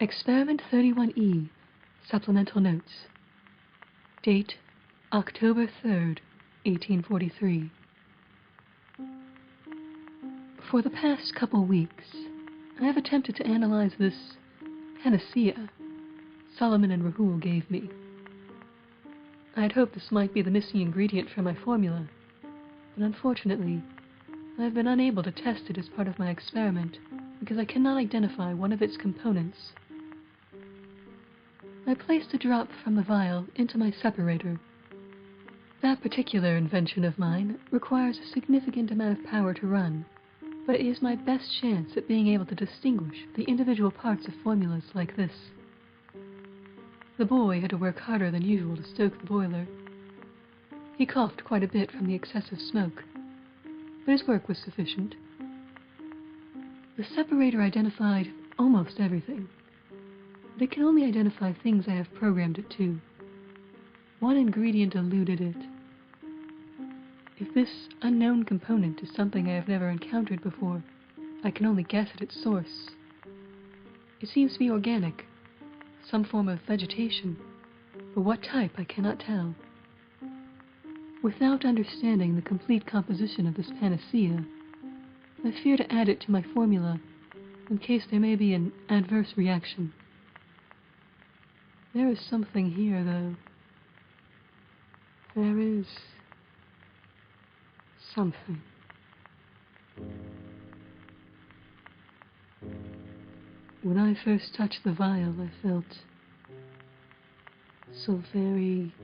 Experiment 31E, Supplemental Notes. Date, October 3rd, 1843. For the past couple weeks, I have attempted to analyze this panacea Solomon and Rahul gave me. I had hoped this might be the missing ingredient for my formula, but unfortunately, I have been unable to test it as part of my experiment because I cannot identify one of its components. I placed a drop from the vial into my separator. That particular invention of mine requires a significant amount of power to run, but it is my best chance at being able to distinguish the individual parts of formulas like this. The boy had to work harder than usual to stoke the boiler. He coughed quite a bit from the excessive smoke, but his work was sufficient. The separator identified almost everything, but it can only identify things I have programmed it to. One ingredient eluded it. If this unknown component is something I have never encountered before, I can only guess at its source. It seems to be organic, some form of vegetation, but what type I cannot tell. Without understanding the complete composition of this panacea, I fear to add it to my formula in case there may be an adverse reaction. There is something here, though. There is something. When I first touched the vial, I felt so very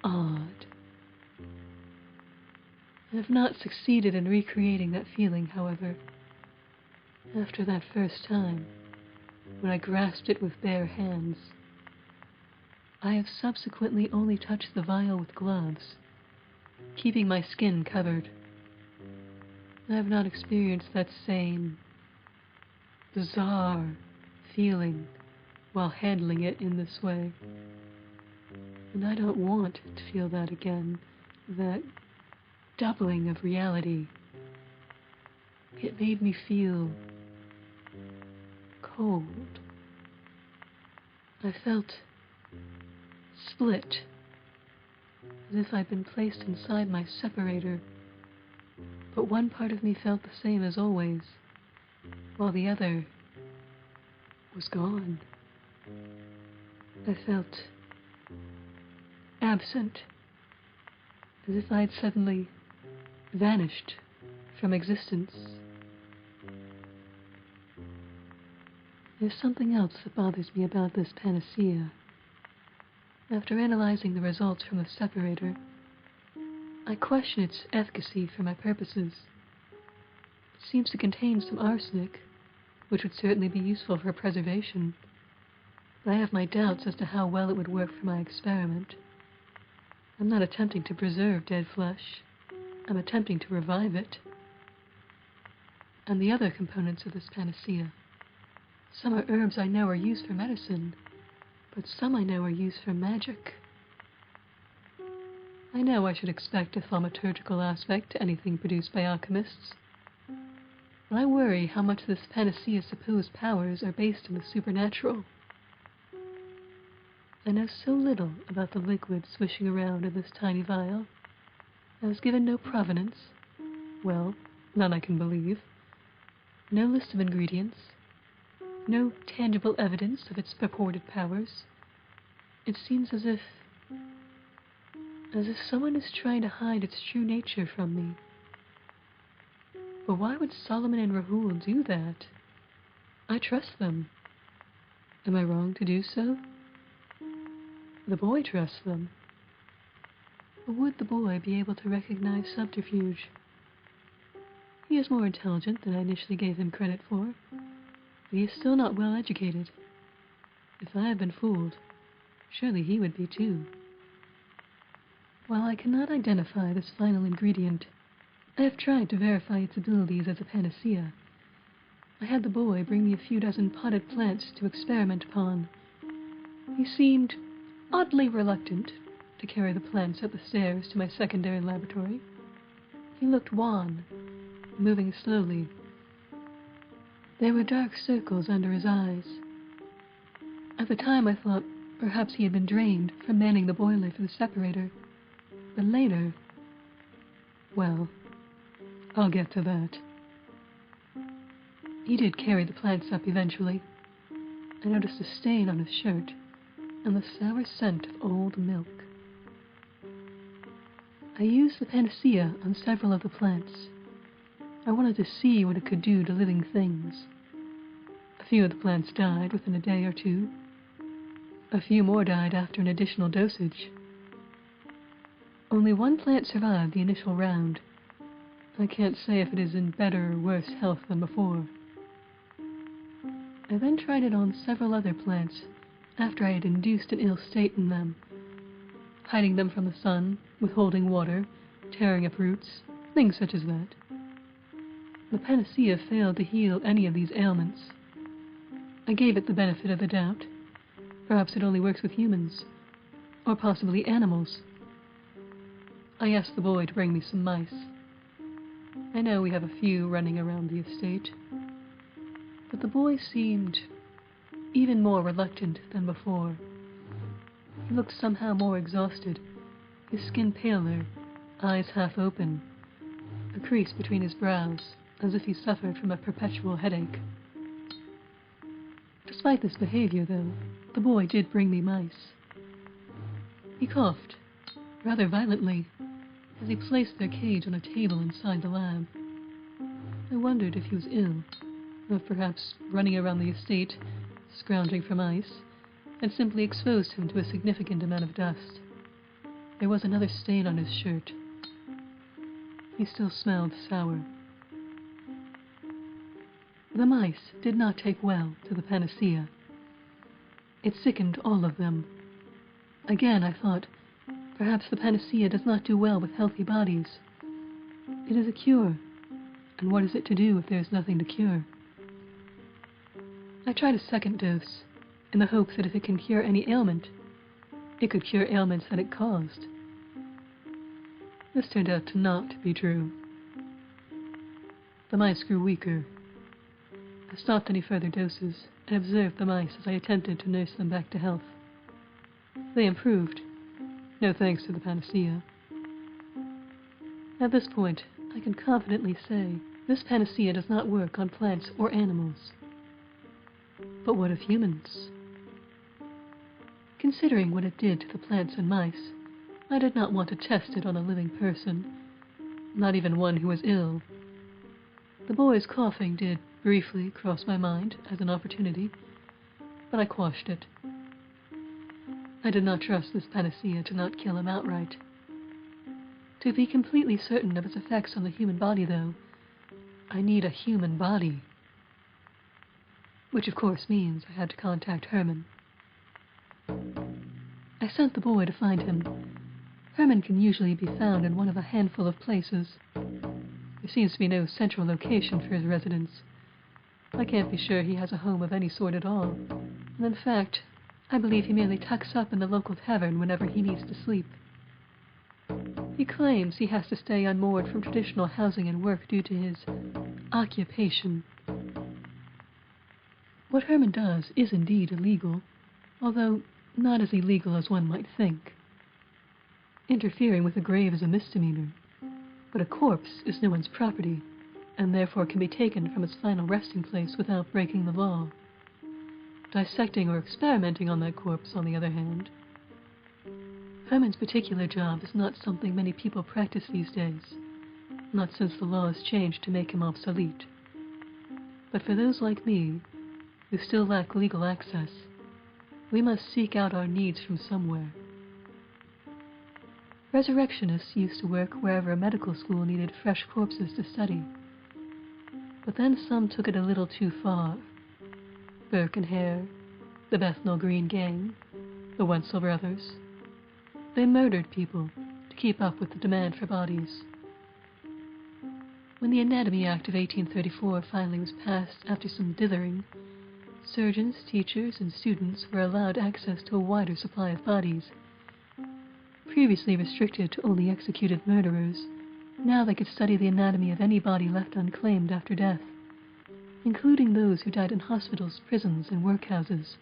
odd. I have not succeeded in recreating that feeling, however. After that first time, when I grasped it with bare hands, I have subsequently only touched the vial with gloves, keeping my skin covered. I have not experienced that same bizarre feeling while handling it in this way. And I don't want to feel that again, that doubling of reality. It made me feel cold. I felt split, as if I'd been placed inside my separator, but one part of me felt the same as always, while the other was gone. I felt absent, as if I'd suddenly vanished from existence. There's something else that bothers me about this panacea. After analyzing the results from the separator, I question its efficacy for my purposes. It seems to contain some arsenic, which would certainly be useful for preservation, but I have my doubts as to how well it would work for my experiment. I'm not attempting to preserve dead flesh. I'm attempting to revive it. And the other components of this panacea. Some are herbs I know are used for medicine, but some I know are used for magic. I know I should expect a thaumaturgical aspect to anything produced by alchemists, but I worry how much this panacea's supposed powers are based on the supernatural. I know so little about the liquid swishing around in this tiny vial. I was given no provenance, well, none I can believe, no list of ingredients, no tangible evidence of its purported powers. It seems as if someone is trying to hide its true nature from me. But why would Solomon and Rahul do that? I trust them. Am I wrong to do so? The boy trusts them. But would the boy be able to recognize subterfuge? He is more intelligent than I initially gave him credit for, but he is still not well educated. If I have been fooled, surely he would be too. While I cannot identify this final ingredient, I have tried to verify its abilities as a panacea. I had the boy bring me a few dozen potted plants to experiment upon. He seemed oddly reluctant to carry the plants up the stairs to my secondary laboratory. He looked wan, moving slowly. There were dark circles under his eyes, At the time I thought perhaps he had been drained from manning the boiler for the separator, but later, well, I'll get to that. He did carry the plants up eventually. I noticed a stain on his shirt and the sour scent of old milk. I used the panacea on several of the plants. I wanted to see what it could do to living things. A few of the plants died within a day or two. A few more died after an additional dosage. Only one plant survived the initial round. I can't say if it is in better or worse health than before. I then tried it on several other plants after I had induced an ill state in them, hiding them from the sun, withholding water, tearing up roots, things such as that. The panacea failed to heal any of these ailments. I gave it the benefit of the doubt. Perhaps it only works with humans, or possibly animals. I asked the boy to bring me some mice. I know we have a few running around the estate, but the boy seemed even more reluctant than before. He looked somehow more exhausted, his skin paler, eyes half open, a crease between his brows, as if he suffered from a perpetual headache. Despite this behavior, though, the boy did bring me mice. He coughed, rather violently, as he placed their cage on a table inside the lab. I wondered if he was ill, or if perhaps running around the estate, scrounging for mice, had simply exposed him to a significant amount of dust. There was another stain on his shirt. He still smelled sour. The mice did not take well to the panacea. It sickened all of them. Again, I thought, perhaps the panacea does not do well with healthy bodies. It is a cure, and what is it to do if there is nothing to cure? I tried a second dose, in the hope that if it can cure any ailment, it could cure ailments that it caused. This turned out to not be true. The mice grew weaker. I stopped any further doses and observed the mice as I attempted to nurse them back to health. They improved, no thanks to the panacea. At this point, I can confidently say this panacea does not work on plants or animals. But what of humans? Considering what it did to the plants and mice, I did not want to test it on a living person, not even one who was ill. The boy's coughing did briefly cross my mind as an opportunity, but I quashed it. I did not trust this panacea to not kill him outright. To be completely certain of its effects on the human body, though, I need a human body. Which of course means I had to contact Herman. I sent the boy to find him. Herman can usually be found in one of a handful of places. There seems to be no central location for his residence. I can't be sure he has a home of any sort at all, and in fact, I believe he merely tucks up in the local tavern whenever he needs to sleep. He claims he has to stay unmoored from traditional housing and work due to his occupation. What Herman does is indeed illegal, although not as illegal as one might think. Interfering with a grave is a misdemeanor, but a corpse is no one's property, and therefore can be taken from its final resting place without breaking the law. Dissecting or experimenting on that corpse, on the other hand. Herman's particular job is not something many people practice these days, not since the law has changed to make him obsolete. But for those like me, who still lack legal access, we must seek out our needs from somewhere. Resurrectionists used to work wherever a medical school needed fresh corpses to study. But then some took it a little too far. Burke and Hare, the Bethnal Green Gang, the Wenzel brothers. They murdered people to keep up with the demand for bodies. When the Anatomy Act of 1834 finally was passed after some dithering, surgeons, teachers, and students were allowed access to a wider supply of bodies. Previously restricted to only executed murderers, now they could study the anatomy of any body left unclaimed after death, including those who died in hospitals, prisons, and workhouses.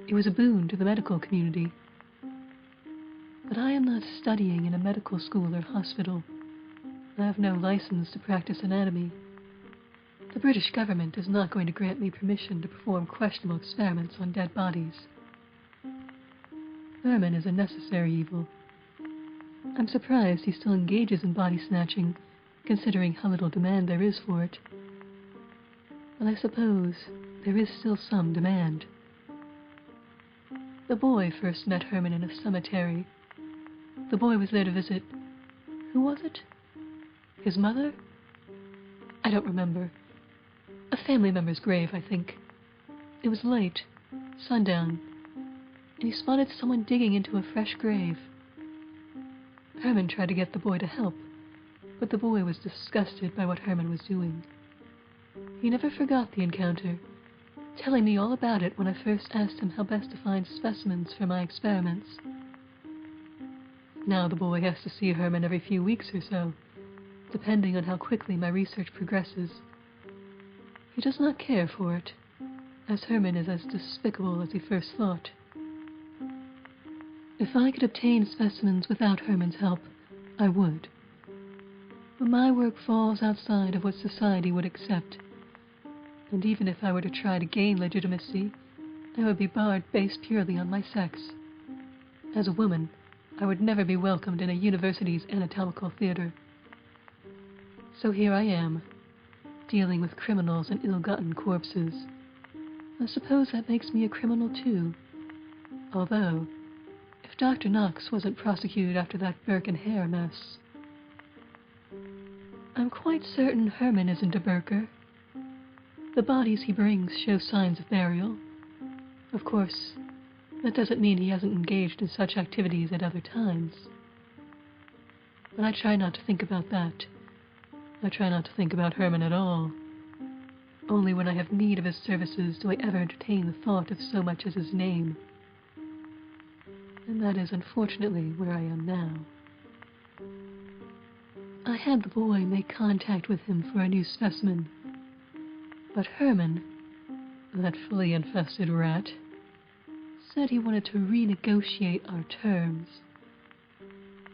It was a boon to the medical community. But I am not studying in a medical school or hospital. I have no license to practice anatomy. The British government is not going to grant me permission to perform questionable experiments on dead bodies. Herman is a necessary evil. I'm surprised he still engages in body snatching, considering how little demand there is for it. But I suppose there is still some demand. The boy first met Herman in a cemetery. The boy was there to visit... who was it? His mother? I don't remember. A family member's grave, I think. It was late, sundown, and he spotted someone digging into a fresh grave. Herman tried to get the boy to help, but the boy was disgusted by what Herman was doing. He never forgot the encounter, telling me all about it when I first asked him how best to find specimens for my experiments. Now the boy has to see Herman every few weeks or so, depending on how quickly my research progresses. He does not care for it, as Herman is as despicable as he first thought. If I could obtain specimens without Herman's help, I would. But my work falls outside of what society would accept, and even if I were to try to gain legitimacy, I would be barred based purely on my sex. As a woman, I would never be welcomed in a university's anatomical theater. So here I am, dealing with criminals and ill-gotten corpses. I suppose that makes me a criminal too. Although, if Dr. Knox wasn't prosecuted after that Burke and Hare mess... I'm quite certain Herman isn't a Burker. The bodies he brings show signs of burial. Of course, that doesn't mean he hasn't engaged in such activities at other times. But I try not to think about that. I try not to think about Herman at all. Only when I have need of his services do I ever entertain the thought of so much as his name. And that is unfortunately where I am now. I had the boy make contact with him for a new specimen. But Herman, that flea-infested rat, said he wanted to renegotiate our terms.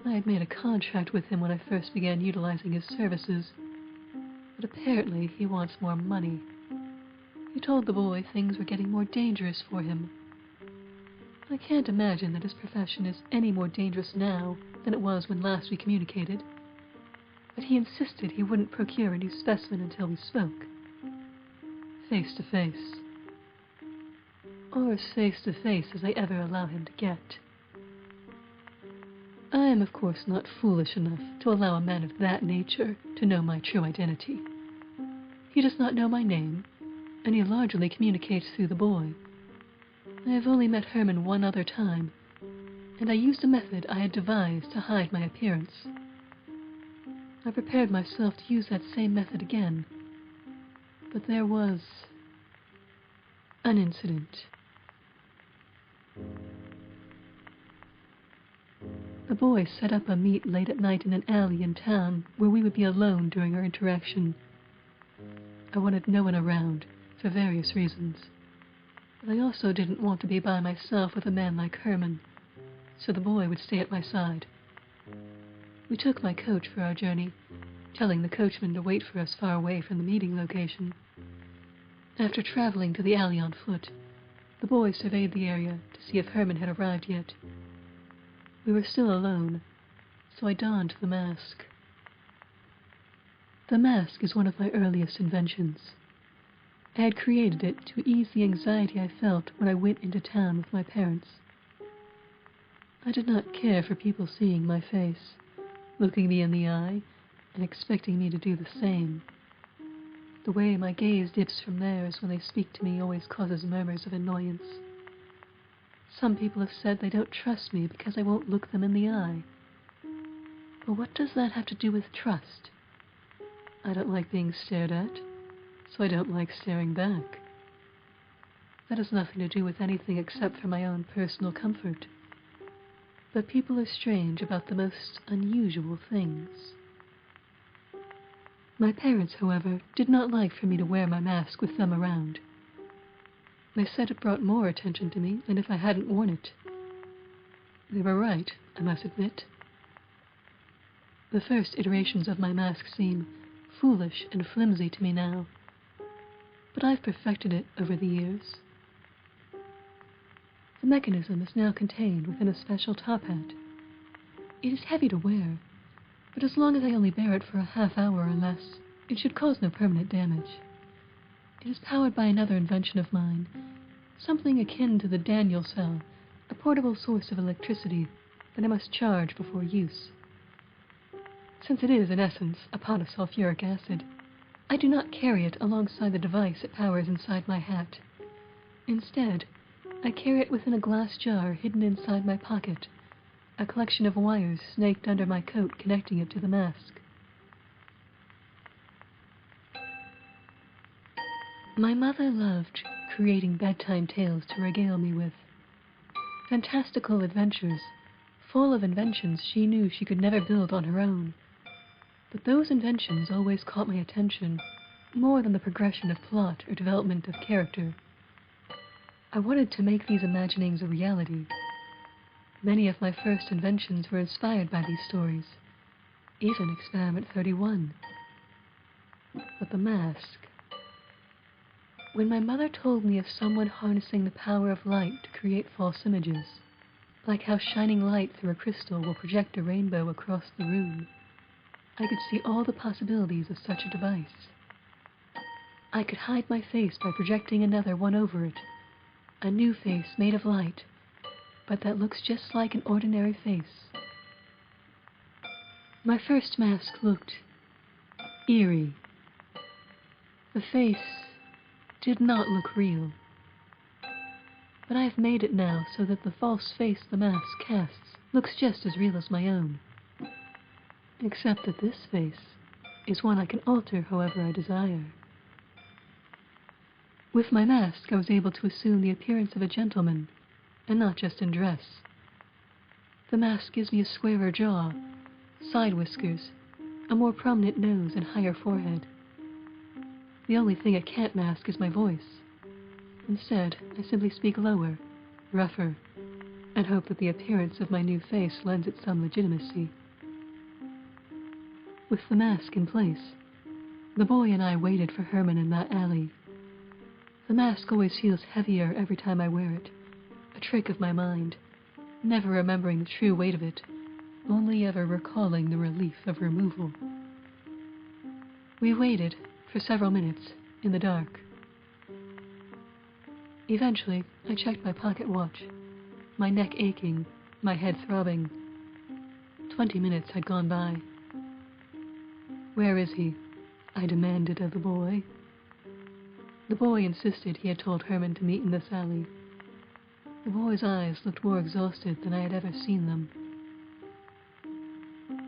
I had made a contract with him when I first began utilizing his services, but apparently he wants more money. He told the boy things were getting more dangerous for him. I can't imagine that his profession is any more dangerous now than it was when last we communicated, but he insisted he wouldn't procure a new specimen until we spoke. Face to face. Or as face to face as I ever allow him to get. I am, of course, not foolish enough to allow a man of that nature to know my true identity. He does not know my name, and he largely communicates through the boy. I have only met Herman one other time, and I used a method I had devised to hide my appearance. I prepared myself to use that same method again, but there was an incident. The boy set up a meet late at night in an alley in town where we would be alone during our interaction. I wanted no one around, for various reasons. But I also didn't want to be by myself with a man like Herman, so the boy would stay at my side. We took my coach for our journey, telling the coachman to wait for us far away from the meeting location. After traveling to the alley on foot, the boy surveyed the area to see if Herman had arrived yet. We were still alone, so I donned the mask. The mask is one of my earliest inventions. I had created it to ease the anxiety I felt when I went into town with my parents. I did not care for people seeing my face, looking me in the eye, and expecting me to do the same. The way my gaze dips from theirs when they speak to me always causes murmurs of annoyance. Some people have said they don't trust me because I won't look them in the eye. But what does that have to do with trust? I don't like being stared at, so I don't like staring back. That has nothing to do with anything except for my own personal comfort. But people are strange about the most unusual things. My parents, however, did not like for me to wear my mask with them around. They said it brought more attention to me than if I hadn't worn it. They were right, I must admit. The first iterations of my mask seem foolish and flimsy to me now, but I've perfected it over the years. The mechanism is now contained within a special top hat. It is heavy to wear, but as long as I only bear it for a half hour or less, it should cause no permanent damage. It is powered by another invention of mine, something akin to the Daniel cell, a portable source of electricity that I must charge before use. Since it is, in essence, a pot of sulfuric acid, I do not carry it alongside the device it powers inside my hat. Instead, I carry it within a glass jar hidden inside my pocket, a collection of wires snaked under my coat connecting it to the mask. My mother loved creating bedtime tales to regale me with. Fantastical adventures, full of inventions she knew she could never build on her own. But those inventions always caught my attention, more than the progression of plot or development of character. I wanted to make these imaginings a reality. Many of my first inventions were inspired by these stories, even Experiment 31. But the mask. When my mother told me of someone harnessing the power of light to create false images, like how shining light through a crystal will project a rainbow across the room, I could see all the possibilities of such a device. I could hide my face by projecting another one over it, a new face made of light, but that looks just like an ordinary face. My first mask looked eerie. The face did not look real, but I have made it now so that the false face the mask casts looks just as real as my own, except that this face is one I can alter however I desire. With my mask, I was able to assume the appearance of a gentleman, and not just in dress. The mask gives me a squarer jaw, side whiskers, a more prominent nose and higher forehead. The only thing it can't mask is my voice. Instead, I simply speak lower, rougher, and hope that the appearance of my new face lends it some legitimacy. With the mask in place, the boy and I waited for Herman in that alley. The mask always feels heavier every time I wear it, a trick of my mind, never remembering the true weight of it, only ever recalling the relief of removal. We waited for several minutes in the dark. Eventually, I checked my pocket watch, my neck aching, my head throbbing. 20 minutes had gone by. "Where is he?" I demanded of the boy. The boy insisted he had told Herman to meet in this alley. The boy's eyes looked more exhausted than I had ever seen them.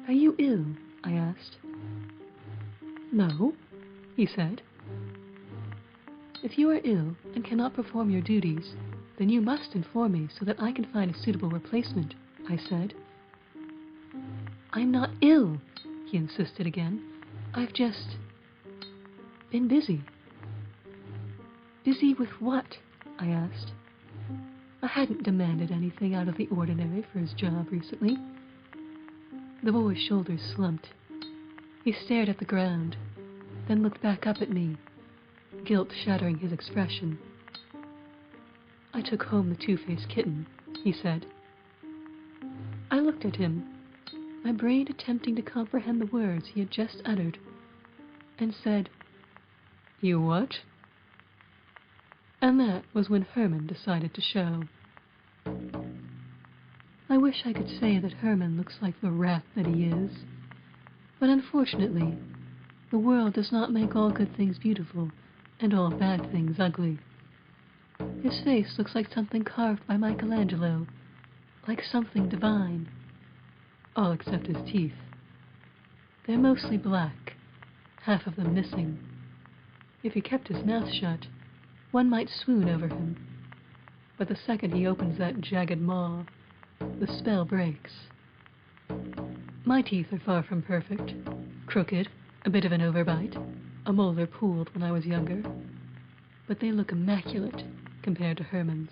"Are you ill?" I asked. "No," he said. "If you are ill and cannot perform your duties, then you must inform me so that I can find a suitable replacement," I said. "I'm not ill," he insisted again. "I've just been busy." "Busy with what?" I asked. I hadn't demanded anything out of the ordinary for his job recently. The boy's shoulders slumped. He stared at the ground, then looked back up at me, guilt shattering his expression. "I took home the two-faced kitten," he said. I looked at him, my brain attempting to comprehend the words he had just uttered, and said, "You what?" And that was when Herman decided to show. I wish I could say that Herman looks like the rat that he is, but unfortunately, the world does not make all good things beautiful and all bad things ugly. His face looks like something carved by Michelangelo, like something divine, all except his teeth. They're mostly black, half of them missing. If he kept his mouth shut, one might swoon over him, but the second he opens that jagged maw, the spell breaks. My teeth are far from perfect, crooked, a bit of an overbite, a molar pooled when I was younger, but they look immaculate, compared to Herman's.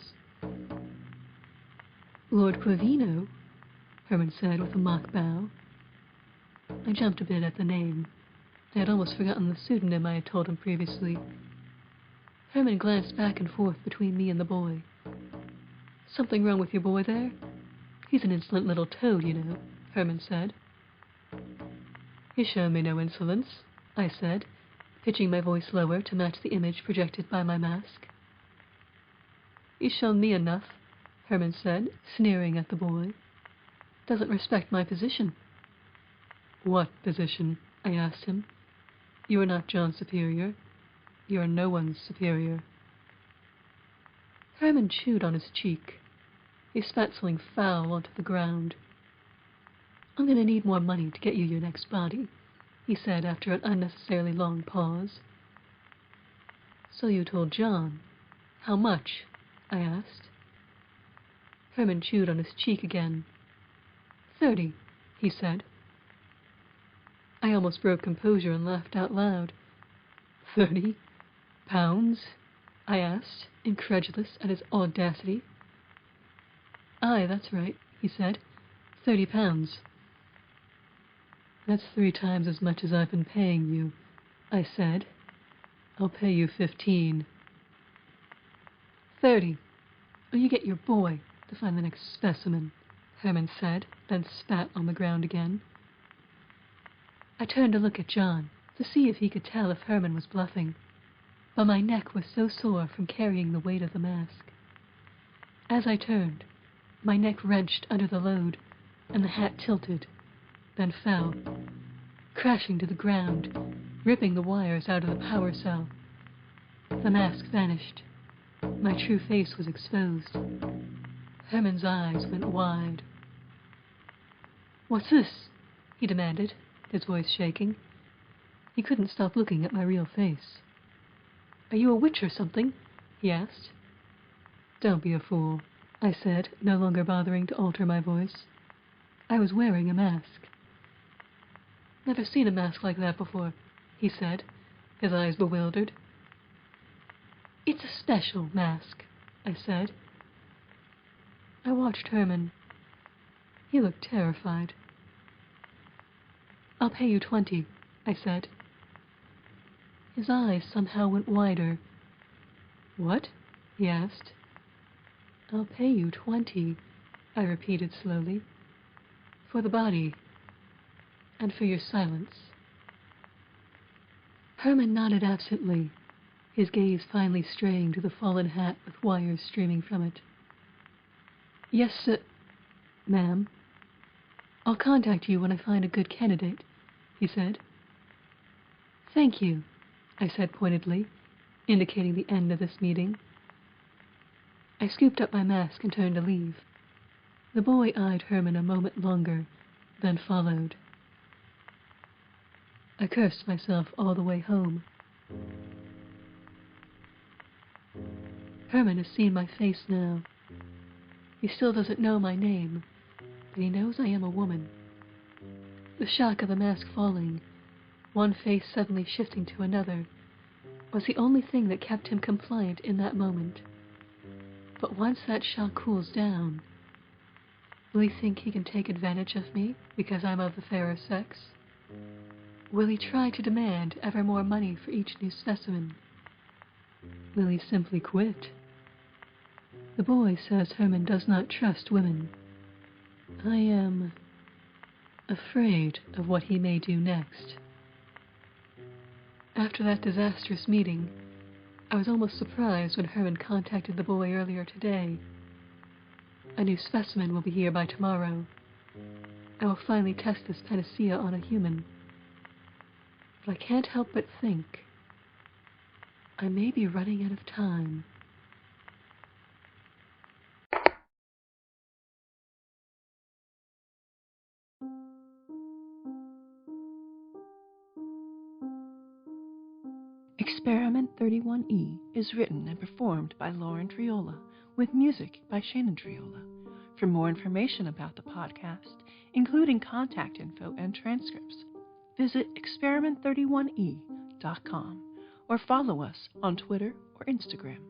Lord Corvino, Herman said with a mock bow. I jumped a bit at the name. I had almost forgotten the pseudonym I had told him previously. Herman glanced back and forth between me and the boy. Something wrong with your boy there? He's an insolent little toad, you know, Herman said. He's shown me no insolence, I said, pitching my voice lower to match the image projected by my mask. He's shown me enough, Herman said, sneering at the boy. Doesn't respect my position. What position? I asked him. You are not John's superior. You are no one's superior. Herman chewed on his cheek. He spat something foul onto the ground. I'm going to need more money to get you your next body, he said after an unnecessarily long pause. So you told John. How much? I asked. Herman chewed on his cheek again. 30, he said. I almost broke composure and laughed out loud. 30 pounds? I asked, incredulous at his audacity. Aye, that's right, he said. 30 pounds. That's 3 times as much as I've been paying you, I said. I'll pay you 15. 30. Or you get your boy to find the next specimen, Herman said, then spat on the ground again. I turned to look at John to see if he could tell if Herman was bluffing, but my neck was so sore from carrying the weight of the mask. As I turned, my neck wrenched under the load, and the hat tilted, then fell, crashing to the ground, ripping the wires out of the power cell. The mask vanished. My true face was exposed. Herman's eyes went wide. What's this? He demanded, his voice shaking. He couldn't stop looking at my real face. Are you a witch or something? He asked. Don't be a fool, I said, no longer bothering to alter my voice. I was wearing a mask. Never seen a mask like that before, he said, his eyes bewildered. It's a special mask, I said. I watched Herman. He looked terrified. I'll pay you 20, I said. His eyes somehow went wider. What? He asked. I'll pay you 20, I repeated slowly. For the body, and for your silence. Herman nodded absently, his gaze finally straying to the fallen hat with wires streaming from it. Yes, sir, ma'am. I'll contact you when I find a good candidate, he said. Thank you, I said pointedly, indicating the end of this meeting. I scooped up my mask and turned to leave. The boy eyed Herman a moment longer, then followed. I cursed myself all the way home. Herman has seen my face now. He still doesn't know my name, but he knows I am a woman. The shock of the mask falling, one face suddenly shifting to another, was the only thing that kept him compliant in that moment. But once that shock cools down, will he think he can take advantage of me because I'm of the fairer sex? Will he try to demand ever more money for each new specimen? Will he simply quit? The boy says Herman does not trust women. I am afraid of what he may do next. After that disastrous meeting, I was almost surprised when Herman contacted the boy earlier today. A new specimen will be here by tomorrow. I will finally test this panacea on a human. But I can't help but think I may be running out of time. Experiment 31E is written and performed by Lauren Triola, with music by Shannon Triola. For more information about the podcast, including contact info and transcripts, visit experiment31e.com or follow us on Twitter or Instagram.